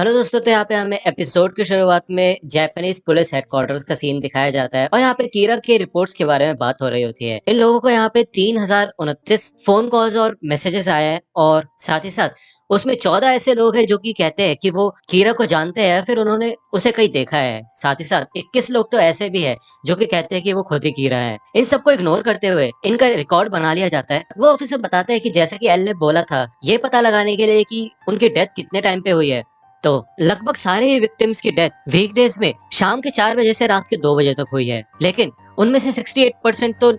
Hello दोस्तों, तो यहाँ पे हमें एपिसोड की शुरुआत में जापानीज पुलिस हेडक्वार्टर्स का सीन दिखाया जाता है और यहाँ पे कीरा के रिपोर्ट्स के बारे में बात हो रही होती है। इन लोगों को यहाँ पे 3029 फोन कॉल्स और मैसेजेस आए हैं और साथ ही साथ उसमें 14 ऐसे लोग हैं जो कि कहते हैं कि वो कीरा को जानते हैं, फिर उन्होंने उसे कहीं देखा है। साथ ही साथ 21 लोग तो ऐसे भी है जो कि कहते हैं कि वो खुद ही कीरा है। इन सबको इग्नोर करते हुए इनका रिकॉर्ड बना लिया जाता है। वो ऑफिसर बताते हैं कि जैसे कि एल ने बोला था, ये पता लगाने के लिए कि उनकी डेथ कितने टाइम पे हुई है, तो लगभग सारे ही विक्टिम्स की डेथ वीकडेज में शाम के 4 बजे से रात के 2 बजे तक हुई है, लेकिन उनमें से 68% तो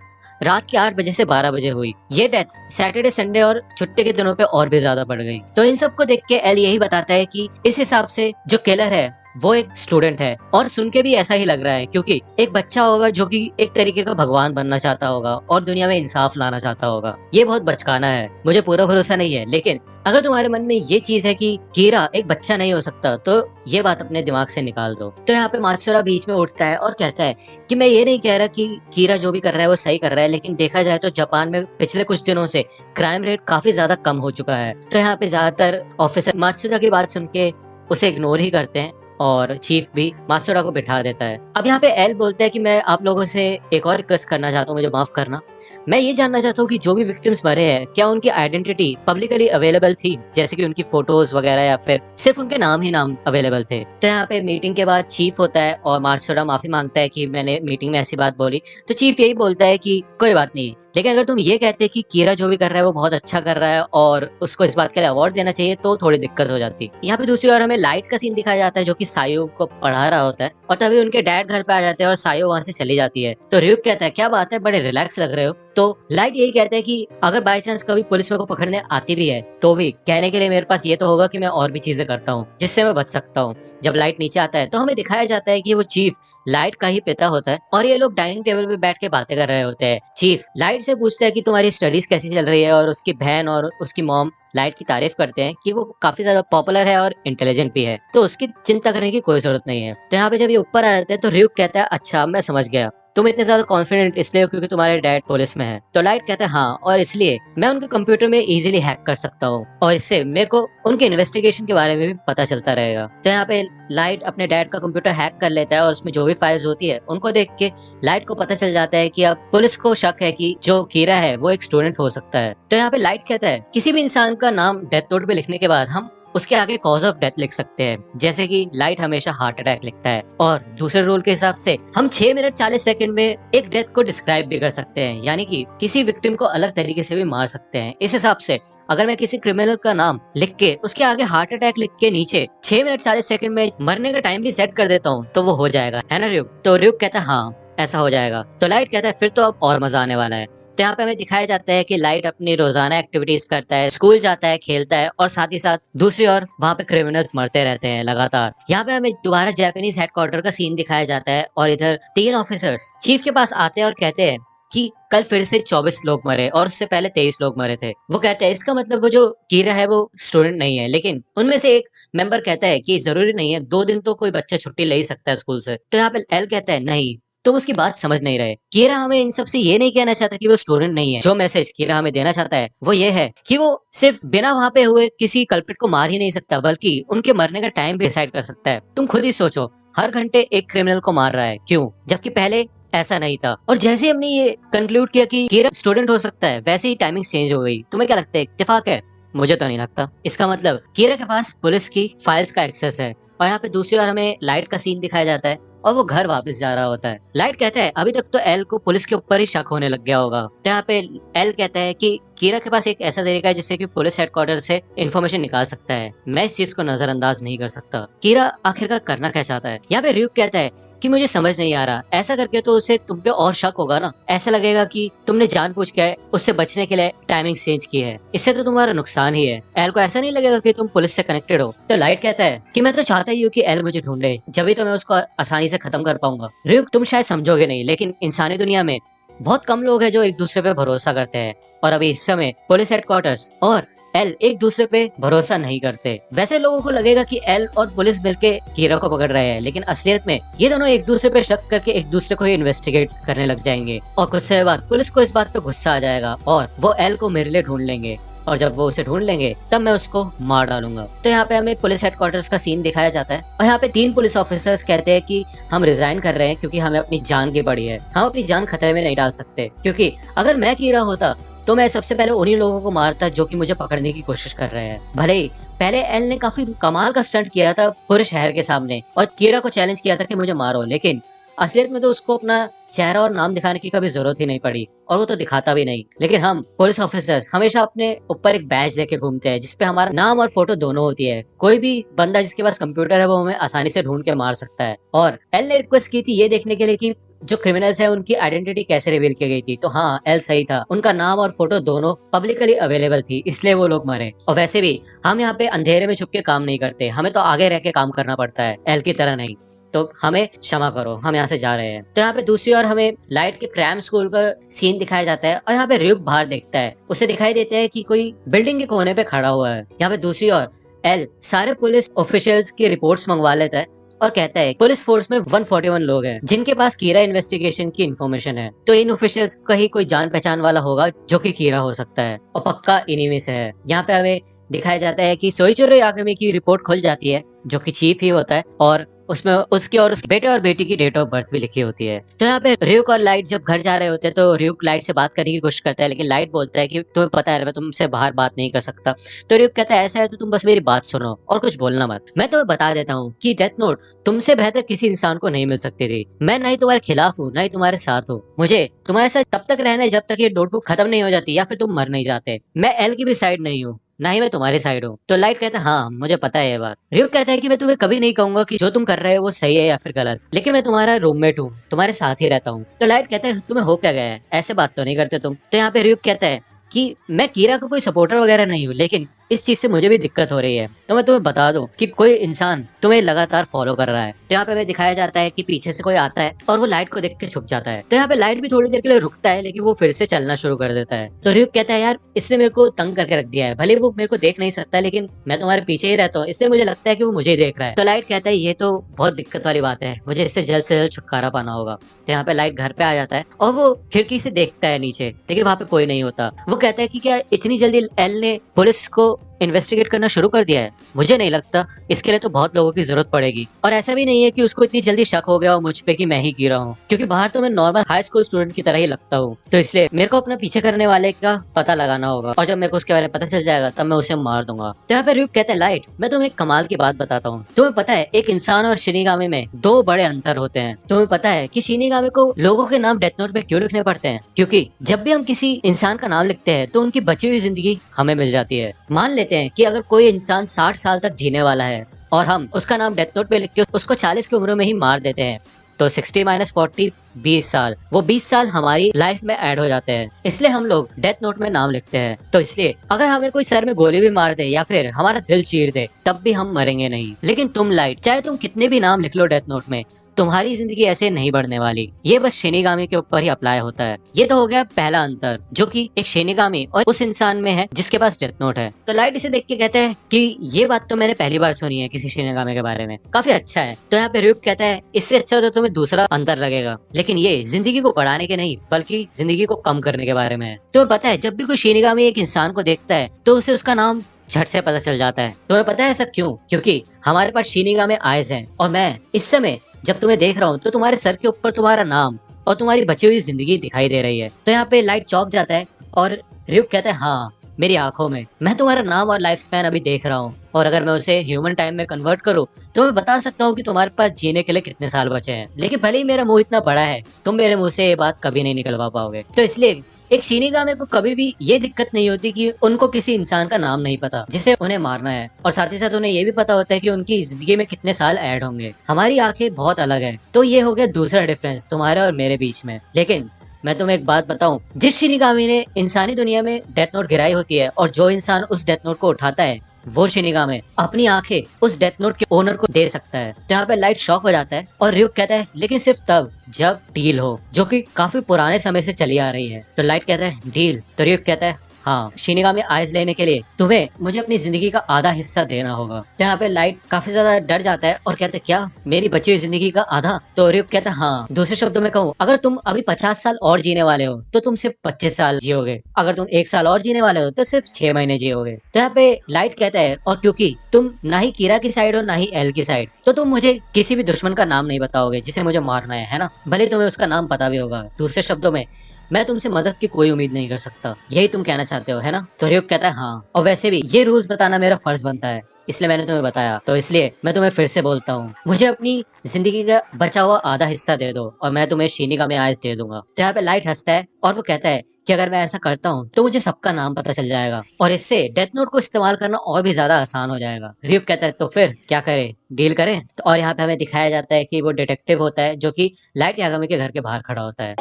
रात के 8 बजे से 12 बजे हुई। ये डेथ्स सैटरडे, संडे और छुट्टी के दिनों पे और भी ज्यादा बढ़ गई। तो इन सबको देख के एल यही बताता है कि इस हिसाब से जो किलर है वो एक स्टूडेंट है, और सुन के भी ऐसा ही लग रहा है क्योंकि एक बच्चा होगा जो कि एक तरीके का भगवान बनना चाहता होगा और दुनिया में इंसाफ लाना चाहता होगा। ये बहुत बचकाना है, मुझे पूरा भरोसा नहीं है, लेकिन अगर तुम्हारे मन में ये चीज है कि कीरा एक बच्चा नहीं हो सकता तो ये बात अपने दिमाग से निकाल दो। तो यहाँ पे मात्सुरा बीच में उठता है और कहता है कि मैं ये नहीं कह रहा कि कीरा जो भी कर रहा है वो सही कर रहा है, लेकिन देखा जाए तो जापान में पिछले कुछ दिनों से क्राइम रेट काफी ज्यादा कम हो चुका है। तो यहाँ पे ज्यादातर ऑफिसर मात्सुरा की बात सुन के उसे इग्नोर ही करते हैं और चीफ भी मात्सुरा को बिठा देता है। अब यहाँ पे एल बोलता है कि मैं आप लोगों से एक और रिक्वेस्ट करना चाहता हूँ, मुझे माफ करना। मैं ये जानना चाहता हूँ कि जो भी विक्टिम्स मरे हैं क्या उनकी आइडेंटिटी पब्लिकली अवेलेबल थी, जैसे कि उनकी फोटोज वगैरह, या फिर सिर्फ उनके नाम ही नाम अवेलेबल थे। तो यहाँ पे मीटिंग के बाद चीफ होता है और मात्सुरा माफी मांगता है कि मैंने मीटिंग में ऐसी बात बोली। तो चीफ यही बोलता है कि कोई बात नहीं, लेकिन अगर तुम ये कहते कि कीरा जो भी कर रहा है वो बहुत अच्छा कर रहा है और उसको इस बात के लिए अवार्ड देना चाहिए, तो थोड़ी दिक्कत हो जाती। यहाँ पे दूसरी ओर हमें लाइट का सीन दिखाया जाता है जो कि सायो को पढ़ा रहा होता है, और तभी उनके डैड घर पे आ जाते हैं और सायो वहां से चली जाती है। तो ryuk कहता है क्या बात है, बड़े रिलैक्स लग रहे हो। तो लाइट यही कहता है कि अगर बाय चांस कभी पुलिस मेरे को पकड़ने आती भी है तो भी कहने के लिए मेरे पास ये तो होगा कि मैं और भी चीजें करता हूँ जिससे मैं बच सकता हूँ। जब लाइट नीचे आता है तो हमें दिखाया जाता है कि वो चीफ लाइट का ही पिता होता है और ये लोग डाइनिंग टेबल पे बैठ के बातें कर रहे होते हैं। चीफ लाइट से पूछता है कि तुम्हारी स्टडीज कैसी चल रही है, और उसकी बहन और उसकी मॉम लाइट की तारीफ करते हैं कि वो काफी ज्यादा पॉपुलर है और इंटेलिजेंट भी है, तो उसकी चिंता करने की कोई जरूरत नहीं है। तो यहाँ पे जब ये ऊपर आ जाते हैं तो ryuk कहता है अच्छा मैं समझ गया, तुम इतने ज्यादा कॉन्फिडेंट इसलिए हो क्योंकि तुम्हारे डैड पुलिस में है। तो लाइट कहता है हाँ, और इसलिए मैं उनके कंप्यूटर में इजीली हैक कर सकता हूँ और इससे मेरे को उनके इन्वेस्टिगेशन के बारे में भी पता चलता रहेगा। तो यहाँ पे लाइट अपने डैड का कंप्यूटर हैक कर लेता है और उसमें जो भी फाइल्स होती है उनको देख के लाइट को पता चल जाता है कि अब पुलिस को शक है कि जो कीरा है वो एक स्टूडेंट हो सकता है। तो यहाँ पे लाइट कहता है किसी भी इंसान का नाम डेथ नोट पे लिखने के बाद हम उसके आगे कॉज ऑफ डेथ लिख सकते हैं, जैसे कि लाइट हमेशा हार्ट अटैक लिखता है, और दूसरे रूल के हिसाब से हम 6 मिनट 40 सेकंड में एक डेथ को डिस्क्राइब भी कर सकते हैं, यानी कि किसी विक्टिम को अलग तरीके से भी मार सकते हैं। इस हिसाब से अगर मैं किसी क्रिमिनल का नाम लिख के उसके आगे हार्ट अटैक लिख के नीचे 6 मिनट 40 सेकंड में मरने का टाइम भी सेट कर देता हूँ तो वो हो जाएगा, है ना ryuk? तो ryuk कहता है हाँ ऐसा हो जाएगा। तो लाइट कहता है फिर तो अब और मजा आने वाला है। तो यहाँ पे हमें दिखाया जाता है कि लाइट अपनी रोजाना एक्टिविटीज करता है, स्कूल जाता है, खेलता है, और साथ ही साथ दूसरी ओर वहाँ पे क्रिमिनल्स मरते रहते हैं लगातार। यहाँ पे हमें दोबारा जापानीज हेडक्वार्टर का सीन दिखाया जाता है और इधर 3 ऑफिसर्स चीफ के पास आते हैं और कहते हैं कि कल फिर से 24 लोग मरे और उससे पहले 23 लोग मरे थे। वो कहते हैं इसका मतलब वो जो कीरा है वो स्टूडेंट नहीं है, लेकिन उनमें से एक मेंबर कहता है कि जरूरी नहीं है, 2 दिन तो कोई बच्चा छुट्टी ले ही सकता है स्कूल से। तो यहाँ पे एल कहता है नहीं, तुम उसकी बात समझ नहीं रहे। कीरा हमें इन सबसे ये नहीं कहना चाहता कि वो स्टूडेंट नहीं है। जो मैसेज कीरा हमें देना चाहता है वो ये है कि वो सिर्फ बिना वहाँ पे हुए किसी कल्प्रिट को मार ही नहीं सकता, बल्कि उनके मरने का टाइम भी डिसाइड कर सकता है। तुम खुद ही सोचो, हर घंटे एक क्रिमिनल को मार रहा है, क्यों? जबकि पहले ऐसा नहीं था। और जैसे हमने ये कंक्लूड किया कि कीरा स्टूडेंट हो सकता है, वैसे ही टाइमिंग चेंज हो गई। तुम्हें क्या लगता है, इत्तेफाक है? मुझे तो नहीं लगता। इसका मतलब कीरा के पास पुलिस की फाइल्स का एक्सेस है। और यहाँ पे दूसरी ओर हमें लाइट का सीन दिखाया जाता है और वो घर वापस जा रहा होता है। लाइट कहता है अभी तक तो एल को पुलिस के ऊपर ही शक होने लग गया होगा। तो यहाँ पे एल कहता है कि कीरा के पास एक ऐसा तरीका है जिससे कि पुलिस हेडक्वार्टर से इन्फॉर्मेशन निकाल सकता है। मैं इस चीज को नजरअंदाज नहीं कर सकता। कीरा आखिरकार करना क्या चाहता है? यहाँ पे ryuk कहता है कि मुझे समझ नहीं आ रहा, ऐसा करके तो उसे तुम पे और शक होगा ना, ऐसा लगेगा कि तुमने जानबूझ के उससे बचने के लिए टाइमिंग चेंज की है, इससे तो तुम्हारा नुकसान ही है। एल को ऐसा नहीं लगेगा कि तुम पुलिस से कनेक्टेड हो? तो लाइट कहता है कि मैं तो चाहता ही हूँ कि एल मुझे ढूंढे, जब तो मैं उसको आसानी से खत्म कर पाऊंगा। ryuk तुम शायद समझोगे नहीं, लेकिन इंसानी दुनिया में बहुत कम लोग हैं जो एक दूसरे पे भरोसा करते हैं, और अभी इस समय पुलिस हेडक्वार्टर्स और एल एक दूसरे पे भरोसा नहीं करते। वैसे लोगों को लगेगा कि एल और पुलिस मिलके कीरा को पकड़ रहे हैं, लेकिन असलियत में ये दोनों एक दूसरे पे शक करके एक दूसरे को ही इन्वेस्टिगेट करने लग जाएंगे, और कुछ समय बाद पुलिस को इस बात पे गुस्सा आ जाएगा और वो एल को मेरे लिए ढूंढ लेंगे। और जब वो उसे ढूंढ लेंगे तब मैं उसको मार डालूंगा। तो यहाँ पे हमें पुलिस हेडक्वार्टर्स का सीन दिखाया जाता है और यहाँ पे 3 पुलिस ऑफिसर्स कहते हैं कि हम रिजाइन कर रहे हैं क्योंकि हमें अपनी जान की पड़ी है, हम अपनी जान खतरे में नहीं डाल सकते, क्योंकि अगर मैं कीरा होता तो मैं सबसे पहले उन्हीं लोगों को मारता जो कि मुझे पकड़ने की कोशिश कर रहे हैं। भले ही पहले एल ने काफी कमाल का स्टंट किया था पूरे शहर के सामने और कीरा को चैलेंज किया था कि मुझे मारो, लेकिन असलियत में तो उसको अपना चेहरा और नाम दिखाने की कभी जरूरत ही नहीं पड़ी और वो तो दिखाता भी नहीं। लेकिन हम पुलिस ऑफिसर्स हमेशा अपने ऊपर एक बैज लेके घूमते हैं जिसपे हमारा नाम और फोटो दोनों होती है। कोई भी बंदा जिसके पास कंप्यूटर है वो हमें आसानी से ढूंढ के मार सकता है। और एल ने रिक्वेस्ट की थी ये देखने के लिए कि जो क्रिमिनल्स है उनकी आइडेंटिटी कैसे रिवील की गई थी। तो हाँ, एल सही था, उनका नाम और फोटो दोनों पब्लिकली अवेलेबल थी, इसलिए वो लोग मरे। और वैसे भी हम यहाँ पे अंधेरे में छुप के काम नहीं करते, हमें तो आगे रह के काम करना पड़ता है, एल की तरह नहीं। तो हमें क्षमा करो, हम यहाँ से जा रहे हैं। तो यहाँ पे दूसरी ओर हमें लाइट के क्रैम स्कूल का सीन दिखाया जाता है और यहाँ पे रियुक बाहर देखता है, उसे दिखाई देता है कि कोई बिल्डिंग के कोने पे खड़ा हुआ है। यहाँ पे दूसरी ओर एल सारे पुलिस ऑफिशियल्स की रिपोर्ट्स मंगवा लेता है और कहता है पुलिस फोर्स में 141 लोग हैं जिनके पास कीरा इन्वेस्टिगेशन की इन्फॉर्मेशन है, तो इन ऑफिशियल्स का ही कोई जान पहचान वाला होगा जो कि कीरा हो सकता है और पक्का इन्हीं में से है। यहाँ पे हमें दिखाया जाता है कि सोइचिरो यागमी की रिपोर्ट खुल जाती है जो कि चीफ ही होता है और उसमें उसके और उसके बेटे और बेटी की डेट ऑफ बर्थ भी लिखी होती है। तो यहाँ पे रियुक और लाइट जब घर जा रहे होते हैं तो रियुक लाइट से बात करने की कोशिश करता है, लेकिन लाइट बोलता है कि तुम्हें पता है मैं तुमसे बाहर बात नहीं कर सकता। तो रियुक कहता है ऐसा है तो तुम बस मेरी बात सुनो और कुछ बोलना मत। मैं तुम्हें बता देता हूँ कि डेथ नोट तुमसे बेहतर किसी इंसान को नहीं मिल सकती थी। मैं ना ही तुम्हारे खिलाफ हूँ ना ही तुम्हारे साथ हूँ, मुझे तुम्हारे साथ तब तक रहना है जब तक ये नोटबुक खत्म नहीं हो जाती या फिर तुम मर नहीं जाते। मैं एल की भी साइड नहीं हूँ ना ही मैं तुम्हारी साइड हूँ। तो लाइट कहता है हाँ मुझे पता है ये बात। रियुक कहता है कि मैं तुम्हें कभी नहीं कहूंगा कि जो तुम कर रहे हो वो सही है या फिर गलत, लेकिन मैं तुम्हारा रूममेट हूँ, तुम्हारे साथ ही रहता हूँ। तो लाइट कहता है तुम्हें हो क्या गया है, ऐसे बात तो नहीं करते तुम। तो यहाँ पे रियुक कहता है कि मैं कीरा का कोई सपोर्टर वगैरह नहीं हूँ, लेकिन इस चीज से मुझे भी दिक्कत हो रही है। तो मैं तुम्हें बता दूं कि कोई इंसान तुम्हें लगातार फॉलो कर रहा है। तो यहाँ पे हमें दिखाया जाता है कि पीछे से कोई आता है और वो लाइट को देख के छुप जाता है। तो यहाँ पे लाइट भी थोड़ी देर के लिए रुकता है लेकिन वो फिर से चलना शुरू कर देता है। तो रियुक कहता है यार इसने मेरे को तंग करके रख दिया है, भले वो मेरे को देख नहीं सकता लेकिन मैं तुम्हारे पीछे ही रहता हूँ, इसलिए मुझे लगता है कि वो मुझे ही देख रहा है। तो लाइट कहता है ये तो बहुत दिक्कत वाली बात है, मुझे इससे जल्द से जल्द छुटकारा पाना होगा। तो यहाँ पे लाइट घर पे आ जाता है और वो खिड़की से देखता है नीचे, लेकिन वहाँ पे कोई नहीं होता। वो कहता है कि क्या इतनी जल्दी एल ने पुलिस को इन्वेस्टिगेट करना शुरू कर दिया है? मुझे नहीं लगता, इसके लिए तो बहुत लोगों की जरूरत पड़ेगी। और ऐसा भी नहीं है कि उसको इतनी जल्दी शक हो गया हो मुझ पे कि मैं ही कीरा हूँ, क्योंकि बाहर तो मैं नॉर्मल हाई स्कूल स्टूडेंट की तरह ही लगता हूँ। तो इसलिए मेरे को अपना पीछे करने वाले का पता लगाना होगा और जब मेरे को उसके बारे में पता चल जाएगा तब मैं उसे मार दूंगा। तो यहाँ पे रियुक कहते हैं लाइट मैं तुम्हें एक कमाल की बात बताता हूँ, तुम्हें पता है एक इंसान और शिनिगामी में 2 बड़े अंतर होते हैं। तुम्हें पता है कि शिनिगामी को लोगों के नाम डेथ नोट पे क्यों लिखने पड़ते हैं? क्योंकि जब भी हम किसी इंसान का नाम लिखते हैं तो उनकी बची हुई जिंदगी हमें मिल जाती है। मान लेते हैं कि अगर कोई इंसान 60 साल तक जीने वाला है और हम उसका नाम डेथ नोट पे लिख के उसको 40 की उम्र में ही मार देते हैं, तो 60 - 40 20 साल, वो 20 साल हमारी लाइफ में ऐड हो जाते हैं। इसलिए हम लोग डेथ नोट में नाम लिखते हैं। तो इसलिए अगर हमें कोई सर में गोली भी मार दे या फिर हमारा दिल चीर दे तब भी हम मरेंगे नहीं। लेकिन तुम लाइट, चाहे तुम कितने भी नाम लिख लो डेथ नोट में, तुम्हारी जिंदगी ऐसे नहीं बढ़ने वाली। ये बस शिनिगामी के ऊपर ही अप्लाई होता है। ये तो हो गया पहला अंतर, जो कि एक शिनिगामी और उस इंसान में है जिसके पास डेथ नोट है। तो लाइट इसे देख के कहते हैं कि ये बात तो मैंने पहली बार सुनी है किसी शिनिगामी के बारे में, काफी अच्छा है। तो यहाँ पे रियुक कहता है इससे अच्छा तो तुम्हें दूसरा अंतर लगेगा, लेकिन ये जिंदगी को बढ़ाने के नहीं बल्कि जिंदगी को कम करने के बारे में है। तुम्हें पता है जब भी कोई शिनिगामी एक इंसान को देखता है तो उसे उसका नाम झट से पता चल जाता है। तुम्हें पता है ऐसा क्यों? क्योंकि हमारे पास शिनिगामी आइज हैं और मैं इस समय जब तुम्हें देख रहा हूँ तो तुम्हारे सर के ऊपर तुम्हारा नाम और तुम्हारी बची हुई जिंदगी दिखाई दे रही है। तो यहाँ पे लाइट चौंक जाता है और रियुक कहता है हाँ मेरी आंखों में मैं तुम्हारा नाम और लाइफ स्पैन अभी देख रहा हूँ, और अगर मैं उसे ह्यूमन टाइम में कन्वर्ट करूँ तो मैं बता सकता हूँ कि तुम्हारे पास जीने के लिए कितने साल बचे हैं। लेकिन भले ही मेरा मुंह इतना बड़ा है, तुम मेरे मुंह से ये बात कभी नहीं निकलवा पाओगे। तो इसलिए एक शिनिगामी को कभी भी ये दिक्कत नहीं होती कि उनको किसी इंसान का नाम नहीं पता जिसे उन्हें मारना है, और साथ ही साथ उन्हें ये भी पता होता है कि उनकी जिंदगी में कितने साल ऐड होंगे। हमारी आंखें बहुत अलग है। तो ये हो गया दूसरा डिफरेंस तुम्हारे और मेरे बीच में। लेकिन मैं तुम्हें एक बात बताऊं, जिस शिनिगामी ने इंसानी दुनिया में डेथ नोट गिराई होती है और जो इंसान उस डेथ नोट को उठाता है वो शिनिगामी अपनी आंखें उस डेथ नोट के ओनर को दे सकता है। तो यहाँ पे लाइट शॉक हो जाता है और रियुक कहता है लेकिन सिर्फ तब जब डील हो, जो कि काफी पुराने समय से चली आ रही है। तो लाइट कहता है डील? तो रियुक कहता है हाँ, शिनिगामी आइज लेने के लिए तुम्हें मुझे अपनी जिंदगी का आधा हिस्सा देना होगा। तो यहाँ पे लाइट काफी ज्यादा डर जाता है और कहते क्या मेरी बची हुई जिंदगी का आधा? तो रिप कहता हाँ, दूसरे शब्दों में कहूँ अगर तुम अभी 50 साल और जीने वाले हो तो तुम सिर्फ 25 साल जियोगे, अगर तुम 1 साल और जीने वाले हो तो सिर्फ 6 महीने जियोगे। तो यहाँ पे लाइट कहता है और क्योंकि तुम ना ही कीरा की साइड हो ना ही एल की साइड, तो तुम मुझे किसी भी दुश्मन का नाम नहीं बताओगे जिसे मुझे मारना है ना, भले तुम्हें उसका नाम पता भी होगा। दूसरे शब्दों में मैं तुमसे मदद की कोई उम्मीद नहीं कर सकता, यही तुम कहना चाहते हो है ना? तो रियुक कहता है हाँ, और वैसे भी ये रूल्स बताना मेरा फर्ज बनता है, इसलिए मैंने तुम्हें बताया। तो इसलिए मैं तुम्हें फिर से बोलता हूँ, मुझे अपनी जिंदगी का बचा हुआ आधा हिस्सा दे दो और मैं तुम्हें शिनिगामी आइज दे दूंगा। तो यहाँ पे लाइट हंसता है और वो कहता है कि अगर मैं ऐसा करता हूँ तो मुझे सबका नाम पता चल जाएगा और इससे डेथ नोट को इस्तेमाल करना और भी ज्यादा आसान हो जाएगा। रियुक कहता है तो फिर क्या करे, डील करें? तो और यहाँ पे हमें दिखाया जाता है कि वो डिटेक्टिव होता है जो कि लाइट यागामी के घर के बाहर खड़ा होता है।